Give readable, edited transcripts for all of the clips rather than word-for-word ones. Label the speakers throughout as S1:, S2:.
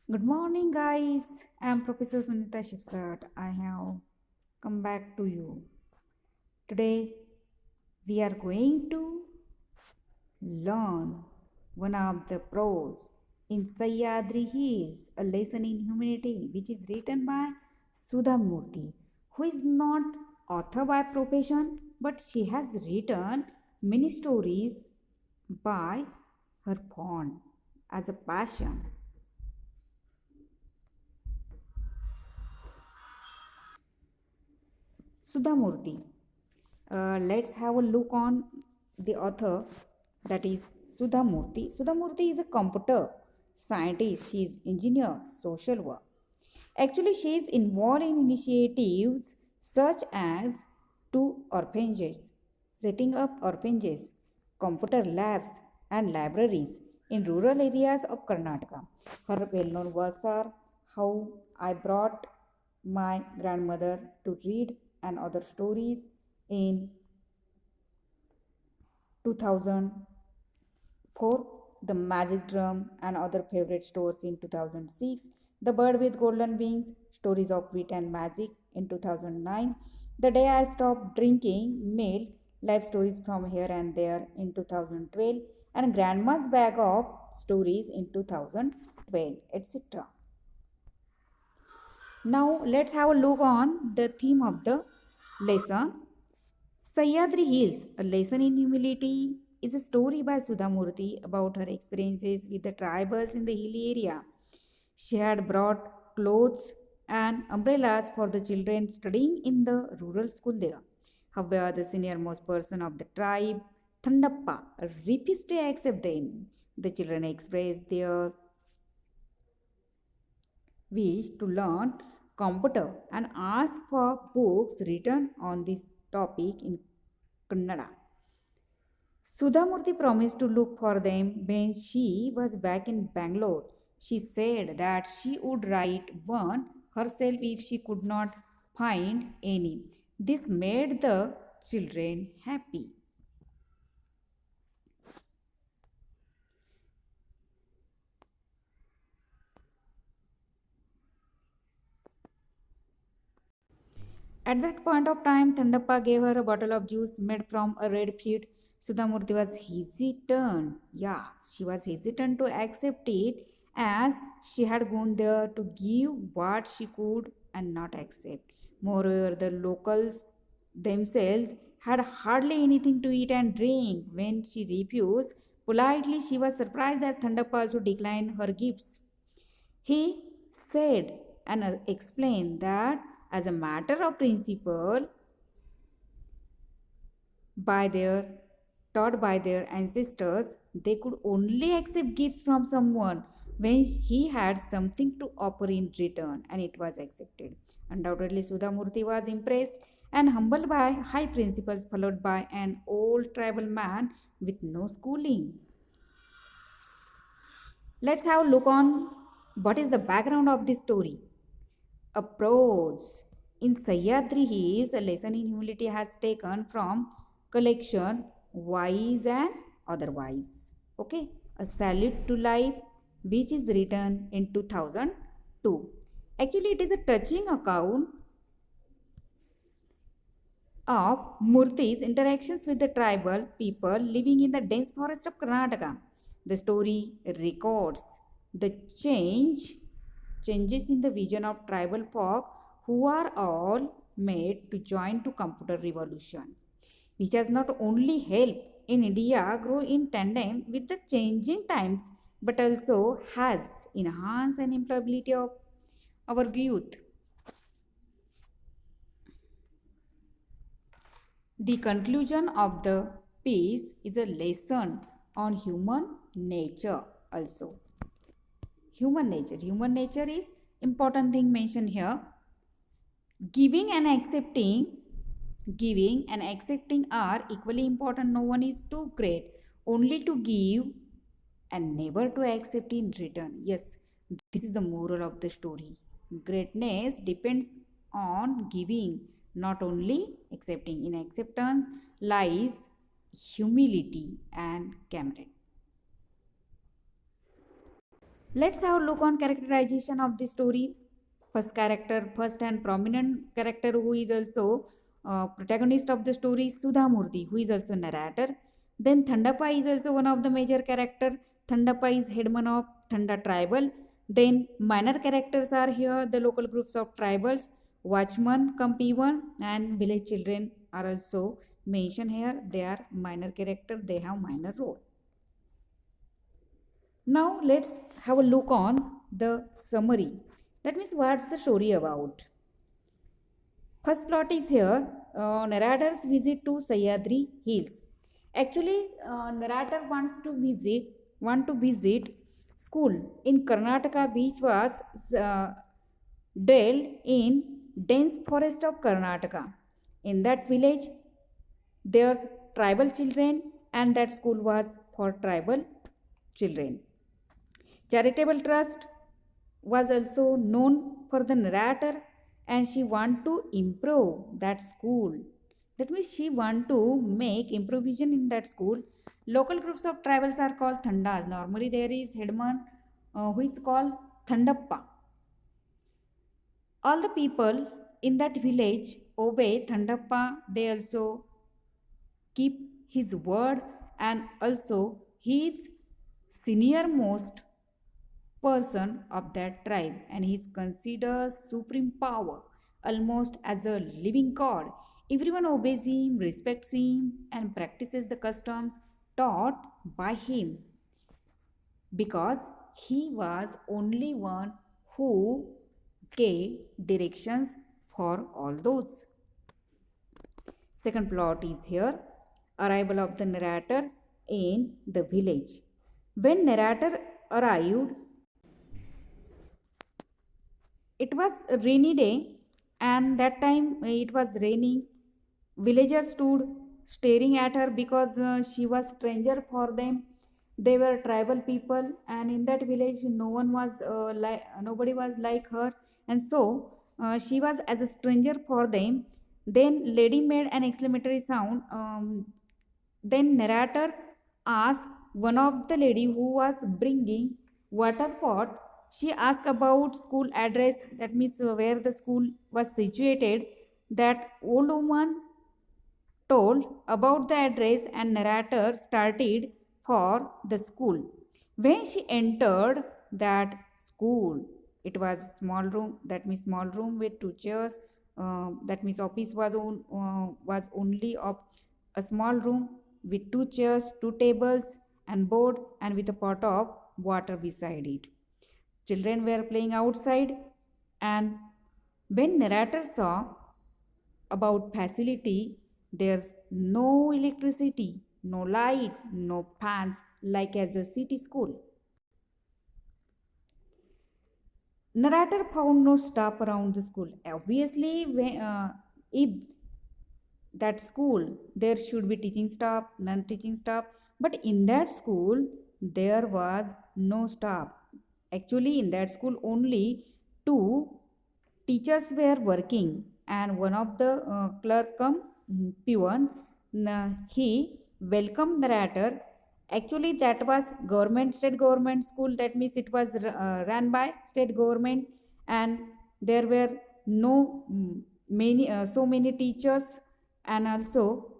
S1: Good morning, guys. I'm Professor Sunita Shirsat. I have come back to you. Today, we are going to learn one of the prose in Sahyadri Hills, a lesson in humanity, which is written by Sudha Murthy, who is not author by profession, but she has written many stories by her fond as a passion. Sudha Murthy. Let's have a look on the author, that is Sudha Murthy. Sudha Murthy is a computer scientist. She is engineer, social work. Actually, she is involved in initiatives such as two orphanages, setting up orphanages, computer labs, and libraries in rural areas of Karnataka. Her well-known works are How I Brought My Grandmother to Read and Other Stories in 2004, The Magic Drum and Other Favorite Stores in 2006, The Bird with Golden Wings, Stories of Wit and Magic in 2009, The Day I Stopped Drinking Milk, Life Stories from Here and There in 2012, and Grandma's Bag of Stories in 2012, etc. Now let's have a look on the theme of the lesson. Sahyadri Hills, a lesson in humility, is a story by Sudha Murthy about her experiences with the tribals in the hilly area. She had brought clothes and umbrellas for the children studying in the rural school there. However, the senior-most person of the tribe, Thandappa, refused to accept them. The children expressed their wish to learn computer and asked for books written on this topic in Kannada. Sudhamurthy promised to look for them when she was back in Bangalore. She said that she would write one herself if she could not find any. This made the children happy. At that point of time, Thandappa gave her a bottle of juice made from a red fruit. Sudhamurti was hesitant. Yeah, she was hesitant to accept it as she had gone there to give what she could and not accept. Moreover, the locals themselves had hardly anything to eat and drink. When she refused, politely she was surprised that Thandappa also declined her gifts. He said and explained that as a matter of principle, by their taught by their ancestors, they could only accept gifts from someone when he had something to offer in return, and it was accepted. Undoubtedly, Sudhamurti was impressed and humbled by high principles followed by an old tribal man with no schooling. Let's have a look on what is the background of this story. Approach. In Sahyadri Hills, a lesson in humility has taken from collection Wise and Otherwise. Okay, a salute to life, which is written in 2002. Actually, it is a touching account of Murthy's interactions with the tribal people living in the dense forest of Karnataka. The story records the changes in the vision of tribal folk who are all made to join to computer revolution, which has not only helped in India grow in tandem with the changing times, but also has enhanced and employability of our youth. The conclusion of the piece is a lesson on human nature also. Human nature. Human nature is important thing mentioned here. Giving and accepting Giving and accepting are equally important. No one is too great only to give and never to accept in return. Yes, this is the moral of the story. Greatness depends on giving, not only accepting. In acceptance lies humility and camaraderie. Let's have a look on characterization of the story. First and prominent character who is also protagonist of the story is Sudha Murthy, who is also narrator. Then Thandapa is also one of the major character. Thandapa is headman of Thanda tribal. Then minor characters are here the local groups of tribals, watchman, Kampiwan, and village children are also mentioned here. They are minor character, they have minor role. Now let's have a look on the summary. That means what's the story about? First plot is here. Narrator's visit to Sahyadri Hills. Actually, narrator want to visit school in Karnataka, which was dwelled in dense forest of Karnataka. In that village, there's tribal children, and that school was for tribal children. Charitable trust was also known for the narrator, and she want to improve that school. That means she want to make improvisation in that school. Local groups of tribals are called Thandas. Normally there is headman who is called Thandappa. All the people in that village obey Thandappa. They also keep his word, and also he is senior most person of that tribe, and he is considered supreme power, almost as a living god. Everyone obeys him, respects him, and practices the customs taught by him, because he was only one who gave directions for all those. Second plot is here, arrival of the narrator in the village. When narrator arrived, it was a rainy day, and that time it was raining. Villagers stood staring at her because she was stranger for them. They were tribal people, and in that village, nobody was like her, and so she was as a stranger for them. Then lady made an exclamatory sound. Then narrator asked one of the lady who was bringing water pot. She asked about school address, that means where the school was situated. That old woman told about the address, and narrator started for the school. When she entered that school, it was small room, that means small room with two chairs. That means office was only of a small room with two chairs, two tables, and board, and with a pot of water beside it. Children were playing outside, and when narrator saw about facility, there's no electricity, no light, no fans like as a city school. Narrator found no staff around the school. Obviously, if that school there should be teaching staff, non-teaching staff, but in that school there was no staff. Actually, in that school only two teachers were working, and one of the clerk come peon. He welcomed the narrator. Actually, that was state government school. That means it was run by state government, and there were no so many teachers, and also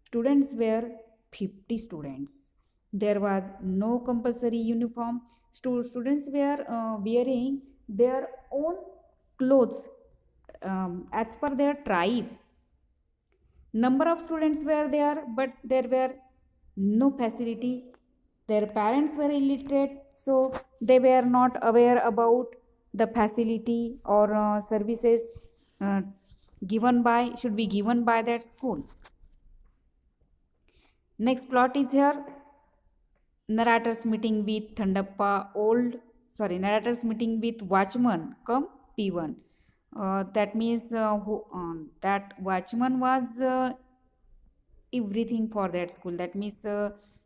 S1: students were 50 students. There was no compulsory uniform. Students were wearing their own clothes as per their tribe. Number of students were there, but there were no facility. Their parents were illiterate, so they were not aware about the facility or services uh, should be given by that school. Next plot is here, narrator's meeting with narrator's meeting with watchman come P1. That means that watchman was everything for that school. That means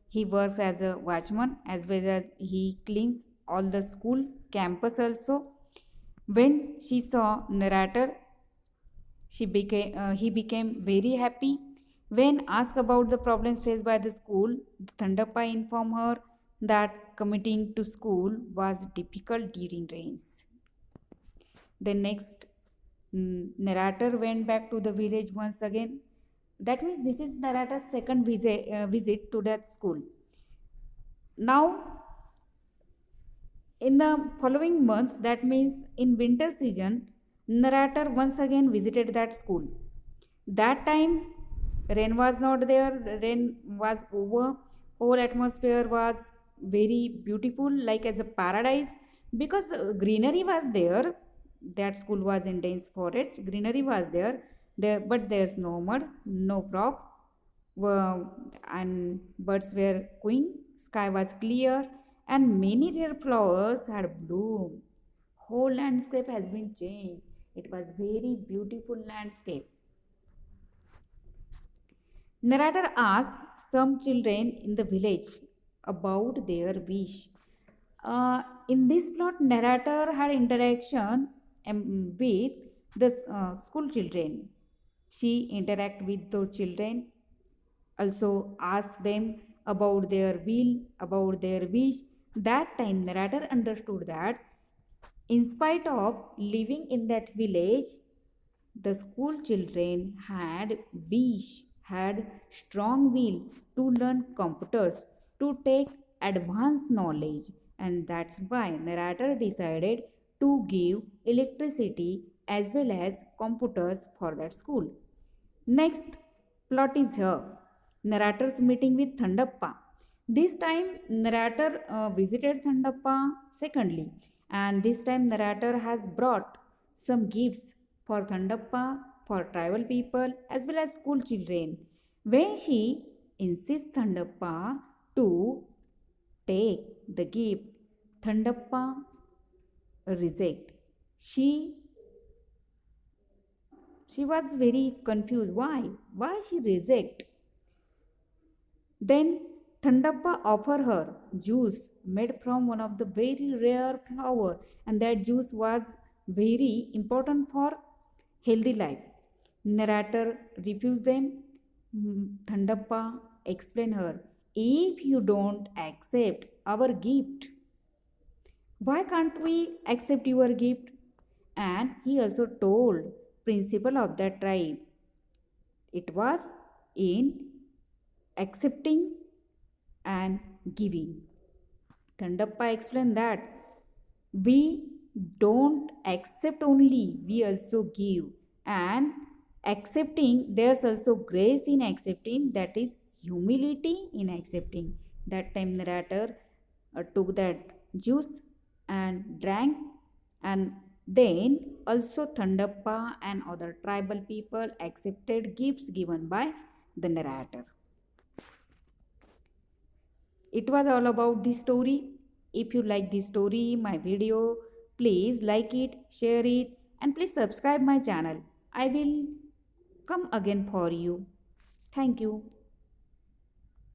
S1: he works as a watchman, as well as he cleans all the school campus also. When she saw narrator, he became very happy. When asked about the problems faced by the school, Thandappa informed her that commuting to school was difficult during rains. The next narrator went back to the village once again. That means this is narrator's second visit to that school. Now, in the following months, that means in winter season, narrator once again visited that school. That time, rain was not there, rain was over, whole atmosphere was very beautiful, like as a paradise, because greenery was there. That school was in dense forest, greenery was there, but there's no mud, no frogs, and birds were cooing, sky was clear, and many rare flowers had bloomed. Whole landscape has been changed. It was very beautiful landscape. Narrator asked some children in the village about their wish. In this plot, narrator had interaction with the school children. She interact with those children, also ask them about their will, about their wish. That time, narrator understood that in spite of living in that village, the school children had wish, had strong will to learn computers, to take advanced knowledge, and that's why narrator decided to give electricity as well as computers for that school. Next plot is here. Narrator's meeting with Thandappa. This time, narrator visited Thandappa secondly, and this time, narrator has brought some gifts for Thandappa, for tribal people, as well as school children. When she insists Thandappa to take the gift, Thandappa reject. She was very confused. Why? Why she reject? Then Thandappa offered her juice made from one of the very rare flower, and that juice was very important for healthy life. Narrator refused them. Thandappa explained her, if you don't accept our gift, why can't we accept your gift? And he also told principal of that tribe. It was in accepting and giving. Thandappa explained that we don't accept only, we also give. And accepting, there's also grace in accepting, that is humility in accepting. That time, narrator took that juice and drank, and then also Thandappa and other tribal people accepted gifts given by the narrator. It was all about this story. If you like this story, my video, please like it, share it, and please subscribe my channel. I will come again for you. Thank you.